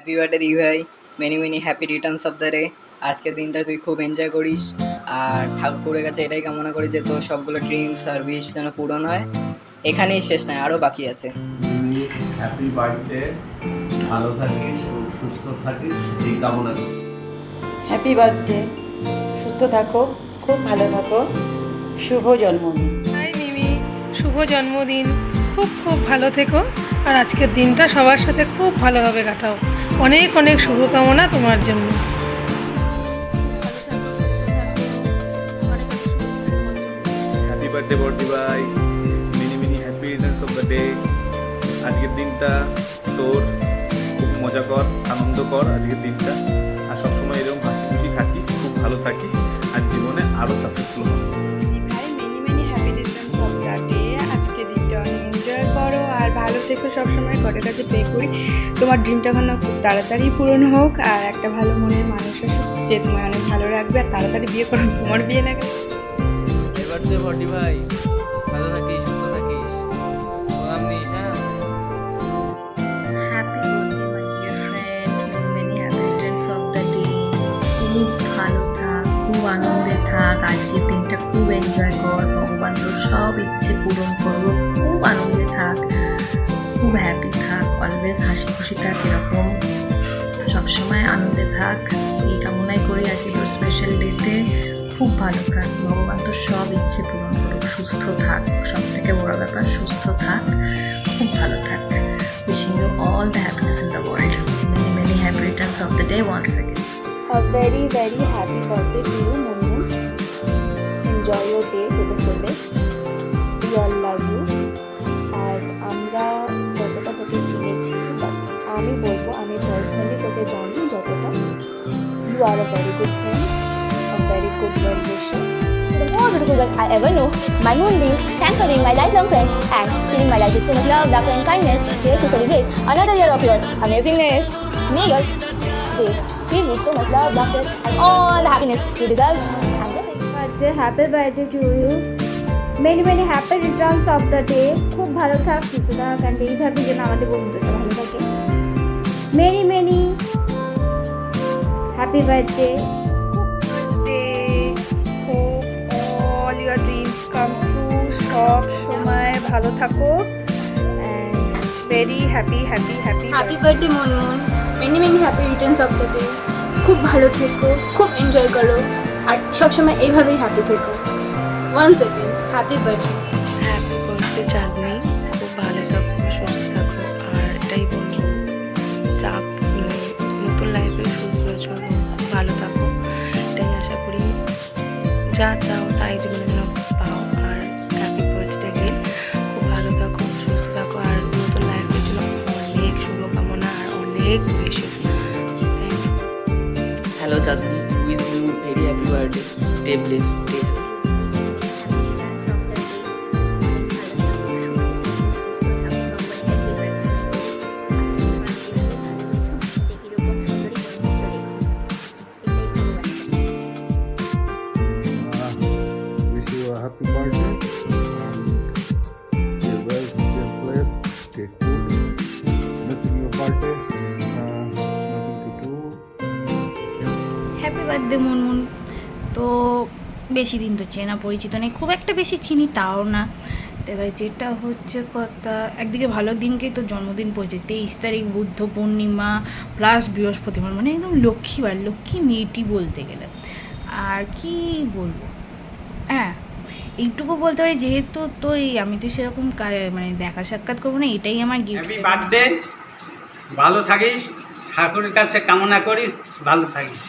Happy birthday দি ভাই, many many happy returns of the day. আজকের দিনটা তুই খুব এনজয় করিস, আর ঠাকুরের কাছে এটাই কামনা করি যে তোর সবগুলো ড্রিমস আর উইশ যেন পূরণ হয়। এখানেই শেষ নয়, আরও বাকি আছে। হ্যাপি বার্থডে, ভালো থাকিস, সুস্থ থাকিস, এই কামনা করি। হ্যাপি বার্থডে, সুস্থ থাকো, খুব ভালো থাকো, শুভ জন্মদিন। হাই মিমি, শুভ জন্মদিন, খুব খুব ভালো থেকো, আর আজকের দিনটা সবার সাথে খুব ভালোভাবে কাটাও। অনেক অনেক শুভকামনা তোমার জন্য। হ্যাপি বার্থডে বর্দি ভাই, many many happy returns of the day. আজকের দিনটা তোর খুব মজা কর, আনন্দ কর আজকের দিনটা, আর সবসময় এরকম হাসি খুশি থাকিস, খুব ভালো থাকিস, আর জীবনে আরও সাকসেসফুল হন। ভাই many many happy returns of the day. আজকে দিনটা অনেক এনজয় করো আর ভালো থেকো, সবসময় ঘরের কাছে প্রে করি তোমার ড্রিমটা যেন খুব তাড়াতাড়ি পূরণ হোক, আর একটা ভালো মনের মানুষ আসুক যে তোমায় অনেক ভালো রাখবে, আর তাড়াতাড়ি বিয়ে করো, তোমার বিয়ে না গেলে। এবার যে বডি ভাই, ভালো থাকিস, সুস্থ থাকিস, প্রণাম নিস। হ্যাঁ, happy birthday my dear friend, many happy returns of the day. খুব ভালো থাক, খুব আনন্দে থাক, আজকের দিনটা খুব এনজয় কর, ভগবান তোর সব ইচ্ছে পূরণ করবো, খুব আনন্দে থাক, খুব হ্যাপি থাক, অলওয়েজ হাসি খুশি থাক, এরকম সবসময় আনন্দে থাক, এই কামনাই করি আজকে তোর স্পেশাল ডেতে। খুব ভালো থাক, ভগবান তোর সব ইচ্ছে পূরণ করুক, সুস্থ থাক, সব থেকে বড় ব্যাপার সুস্থ থাক, খুব ভালো থাক। Wishing you all the happiness in the world. Many, many happy returns of the day once again. A very, very happy birthday to you, Munmun. Enjoy your day to the fullest. We all love you. আর আমরা যতটা তোকে চিনেছি, but আমি বলবো আমি personally তোকে জানি যতটা, you are a very good friend, a very good well wisher. The more beautiful girl I ever know, my Moonbeam. Thanks for being my lifelong friend and filling my life with so much love, laughter and kindness. Here to celebrate another year of your amazingness. May your day filled with so much love, laughter and all the happiness you deserve. And blessings. Happy birthday to you. Many, many happy returns of the day. খুব ভালো থাক, সুস্থ থাক, and এইভাবে যেন আমাদের বন্ধুটা ভালো থাকে. Many, many happy birthday. Hope all your dreams come true, সব সময় ভালো থাকো, and very happy happy happy happy birthday Monmon, many many happy returns of the day. খুব ভালো থেকো, খুব এনজয় করো, আর সবসময় এইভাবেই হ্যাপি থেকো। Once again happy birthday. Happy birthday Chandni, খুব ভালো থাকো, সুস্থ থাকো, আর এটাই বলবো চাপ নতুন লাইফে সুস্থ চলো, খুব ভালো থাকো, এটাই আশা করি, যা চাও তাই জীবনে যেন পাও। আর হ্যাপি বার্থডে গেল, খুব ভালো থাকো, সুস্থ থাকো, আর নতুন লাইফের জন্য অনেক শুভকামনা আর অনেক wishes. Hello Chandni, wish you very happy birthday, stay bless, stay Wish you a happy birthday and stay well, stay blessed, stay cool. Missing your birthday, nothing to do. Happy birthday Munmun. তো বেশি দিন তো চেনা পরিচিত নেই, খুব একটা বেশি চিনি তাও না। তো এবার যেটা হচ্ছে কথা, একদিকে ভালো দিনকেই তো জন্মদিন পড়েছে, 23 তারিখ বুদ্ধ পূর্ণিমা প্লাস বৃহস্পতিবার, মানে একদম লক্ষ্মীবার, লক্ষ্মী মেয়েটি বলতে গেলে। আর কি বলবো, হ্যাঁ এইটুকু বলতে পারি, যেহেতু তো আমি তো সেরকম মানে দেখা সাক্ষাৎ করবো না, এটাই আমার গিফট। হ্যাপি বার্থডে, ভালো থাকিস, ঠাকুরের কাছে কামনা করিস ভালো থাকিস।